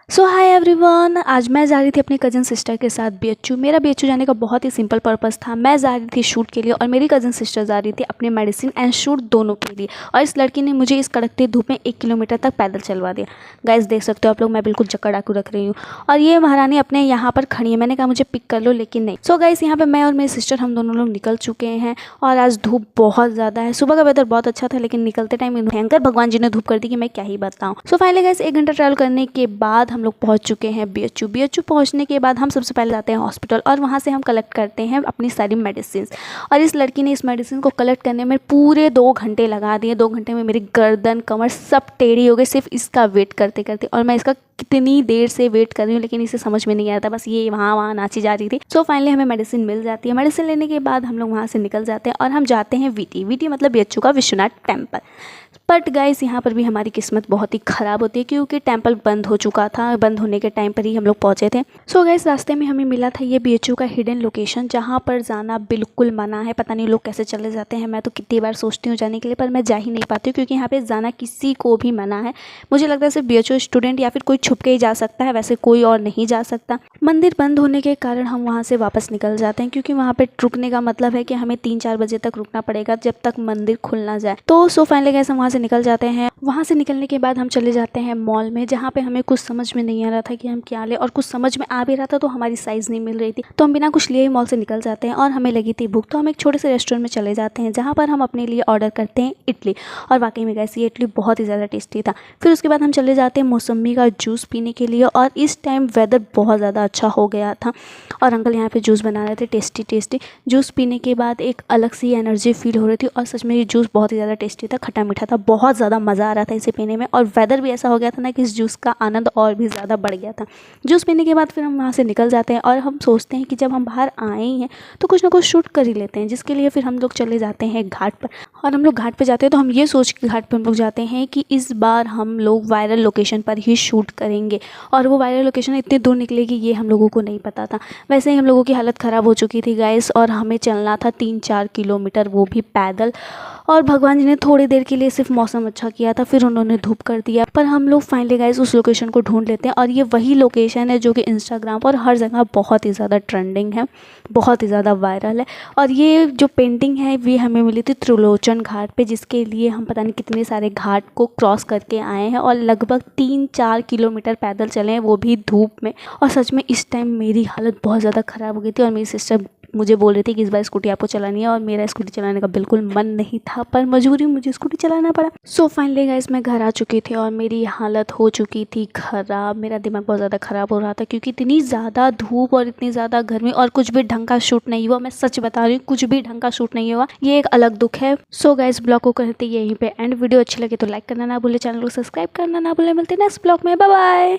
सो hi everyone, आज मैं जा रही थी अपनी कज़न सिस्टर के साथ बीएचयू। मेरा बीएचयू जाने का बहुत ही सिंपल पर्पस था। मैं जा रही थी शूट के लिए और मेरी कज़न सिस्टर जा रही थी अपने मेडिसिन एंड शूट दोनों के लिए। और इस लड़की ने मुझे इस कड़कती धूप में 1 किलोमीटर तक पैदल चलवा दिया। गाइस देख सकते हो आप लोग, मैं बिल्कुल जक्कड़ डाकू रख रही हूँ और ये महारानी अपने यहाँ पर खड़ी है। मैंने कहा मुझे पिक कर लो, लेकिन नहीं। सो गाइस यहाँ पर मैं और मेरी सिस्टर हम दोनों लोग निकल चुके हैं और आज धूप बहुत ज़्यादा है। सुबह का वेदर बहुत अच्छा था, लेकिन निकलते टाइम भयंकर भगवान जी ने धूप कर दी कि मैं क्या ही बताऊँ। सो फाइनली गाइस 1 घंटा ट्रैवल करने के बाद हम लोग पहुँच चुके हैं बीएचयू पहुंचने के बाद हम सबसे पहले जाते हैं हॉस्पिटल और वहां से हम कलेक्ट करते हैं अपनी सारी मेडिसिन। और इस लड़की ने इस मेडिसिन को कलेक्ट करने में पूरे 2 घंटे लगा दिए। 2 घंटे में मेरी गर्दन कमर सब टेढ़ी हो गई सिर्फ इसका वेट करते करते। और मैं इसका कितनी देर से वेट कर रही हूँ, लेकिन इसे समझ में नहीं आ रहा था, बस ये वहाँ नाची जा रही थी। सो फाइनली हमें मेडिसिन मिल जाती है। मेडिसिन लेने के बाद हम लोग वहाँ से निकल जाते हैं और हम जाते हैं वीटी मतलब बीएचयू का विश्वनाथ टेम्पल। बट गाइस यहाँ पर भी हमारी किस्मत बहुत ही ख़राब होती है, क्योंकि टेम्पल बंद हो चुका था। बंद होने के टाइम पर ही हम लोग पहुँचे थे। सो गाइस रास्ते में हमें मिला था ये बीएचयू का हिडन लोकेशन, जहाँ पर जाना बिल्कुल मना है। पता नहीं लोग कैसे चले जाते हैं। मैं तो कितनी बार सोचती हूँ जाने के लिए, पर मैं जा ही नहीं पाती हूँ, क्योंकि यहाँ पे जाना किसी को भी मना है। मुझे लगता है सिर्फ बीएचयू स्टूडेंट या फिर कोई छुप के ही जा सकता है, वैसे कोई और नहीं जा सकता। मंदिर बंद होने के कारण हम वहाँ से वापस निकल जाते हैं, क्योंकि वहाँ पे रुकने का मतलब है कि हमें 3-4 बजे तक रुकना पड़ेगा, जब तक मंदिर खुल ना जाए। तो सो फाइनली गाइस हम वहाँ से निकल जाते हैं। वहाँ से निकलने के बाद हम चले जाते हैं मॉल में, जहाँ पे हमें कुछ समझ में नहीं आ रहा था कि हम क्या लें, और कुछ समझ में आ भी रहा था तो हमारी साइज़ नहीं मिल रही थी। तो हम बिना कुछ लिए ही मॉल से निकल जाते हैं और हमें लगी थी भूख, तो हम एक छोटे से रेस्टोरेंट में चले जाते हैं, जहाँ पर हम अपने लिए ऑर्डर करते हैं इडली। और वाकई में गाइस ये इडली बहुत ही ज़्यादा टेस्टी था। फिर उसके बाद हम चले जाते हैं मौसम्बी का जूस पीने के लिए, और इस टाइम वेदर बहुत ज़्यादा अच्छा हो गया था और अंकल यहाँ पे जूस बना रहे थे टेस्टी जूस पीने के बाद एक अलग सी एनर्जी फील हो रही थी। और सच में ये जूस बहुत ही ज़्यादा टेस्टी था, खट्टा मीठा था, बहुत ज़्यादा मज़ा आ रहा था इसे पीने में। और वेदर भी ऐसा हो गया था ना कि इस जूस का आनंद और भी ज़्यादा बढ़ गया था। जूस पीने के बाद फिर हम वहाँ से निकल जाते हैं और हम सोचते हैं कि जब हम बाहर आए ही हैं तो कुछ ना कुछ शूट कर ही लेते हैं, जिसके लिए फिर हम लोग चले जाते हैं घाट पर। और हम लोग घाट पर जाते हैं तो हम ये सोच के घाट पर हम लोग जाते हैं कि इस बार हम लोग वायरल लोकेशन पर ही शूट करेंगे। और वो वायरल लोकेशन इतनी दूर निकलेगी ये हम लोगों को नहीं पता था। वैसे ही हम लोगों की हालत ख़राब हो चुकी थी गाइस, और हमें चलना था 3-4 किलोमीटर, वो भी पैदल। और भगवान जी ने थोड़ी देर के लिए सिर्फ मौसम अच्छा किया था, फिर उन्होंने धूप कर दिया। पर हम लोग फाइनली गाइस उस लोकेशन को ढूंढ लेते हैं, और ये वही लोकेशन है जो कि इंस्टाग्राम पर हर जगह बहुत ही ज़्यादा ट्रेंडिंग है, बहुत ही ज़्यादा वायरल है। और ये जो पेंटिंग है ये हमें मिली थी त्रिलोचन घाट पे, जिसके लिए हम पता नहीं कितने सारे घाट को क्रॉस करके आए हैं और लगभग 3-4 किलोमीटर पैदल चले हैं, वो भी धूप में। और सच में इस टाइम मेरी हालत बहुत ज़्यादा ख़राब हो गई थी, और मेरी सिस्टर मुझे बोल रही थी कि इस बार स्कूटी आपको चलानी है, और मेरा स्कूटी चलाने का बिल्कुल मन नहीं था, पर मजबूरी मुझे स्कूटी चलाना पड़ा। सो फाइनली गाइस मैं घर आ चुकी थी और मेरी हालत हो चुकी थी ख़राब। मेरा दिमाग बहुत ज़्यादा ख़राब हो रहा था, क्योंकि इतनी ज़्यादा धूप और इतनी ज़्यादा गर्मी, और कुछ भी ढंग का शूट नहीं हुआ। मैं सच बता रही हूँ, कुछ भी ढंग का शूट नहीं हुआ। ये एक अलग दुख है। सो गाइस ब्लॉग को करते यहीं पे एंड। वीडियो अच्छी लगे तो लाइक करना ना भूले, चैनल को सब्सक्राइब करना ना भूले। मिलते हैं नेक्स्ट ब्लॉग में, बाय बाय।